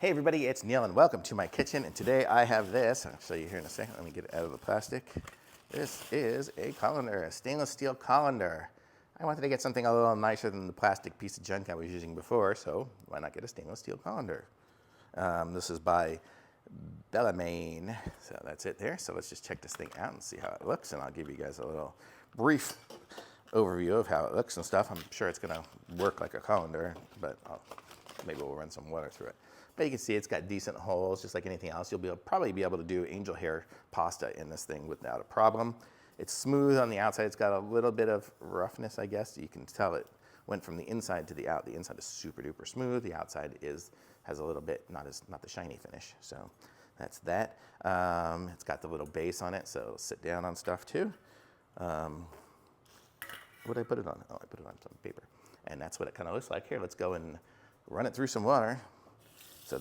Hey everybody, it's Neil and welcome to my kitchen. And today I have this. I'll show you here in a second. Let me get it out of the plastic. This is a colander, a stainless steel colander. I wanted to get something a little nicer than the plastic piece of junk I was using before, so why not get a stainless steel colander? This is by Bellemain. So that's it there. So let's just check this thing out and see how it looks, and I'll give you guys a little brief overview of how it looks and stuff. I'm sure it's gonna work like a colander, but maybe we'll run some water through it. But you can see it's got decent holes, just like anything else. You'll probably be able to do angel hair pasta in this thing without a problem. It's smooth on the outside. It's got a little bit of roughness, I guess. You can tell it went from the inside to the out. The inside is super duper smooth. The outside has a little bit, not the shiny finish. So that's that. It's got the little base on it, so it'll sit down on stuff too. What did I put it on? Oh, I put it on some paper. And that's what it kind of looks like. Here, let's go and run it through some water. So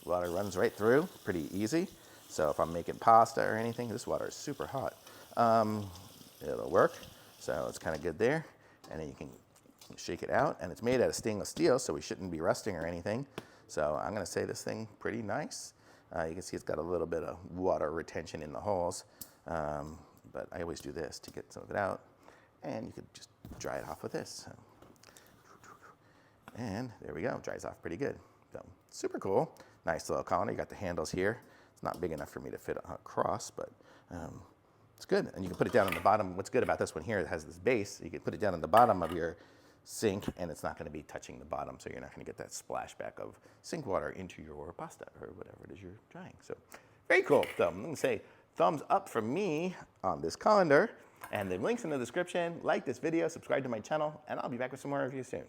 water runs right through, pretty easy. So if I'm making pasta or anything, this water is super hot. It'll work. So it's kind of good there. And then you can shake it out. And it's made out of stainless steel, so we shouldn't be rusting or anything. So I'm gonna say this thing pretty nice. You can see it's got a little bit of water retention in the holes. But I always do this to get some of it out. And you could just dry it off with this. So. And there we go, dries off pretty good. So super cool, nice little colander. You got the handles here. It's not big enough for me to fit across, but it's good. And you can put it down on the bottom. What's good about this one here, it has this base. You can put it down on the bottom of your sink and it's not gonna be touching the bottom, so you're not gonna get that splashback of sink water into your pasta or whatever it is you're drying. So very cool. So I'm gonna say thumbs up from me on this colander, and the link's in the description. Like this video, subscribe to my channel, and I'll be back with some more reviews soon.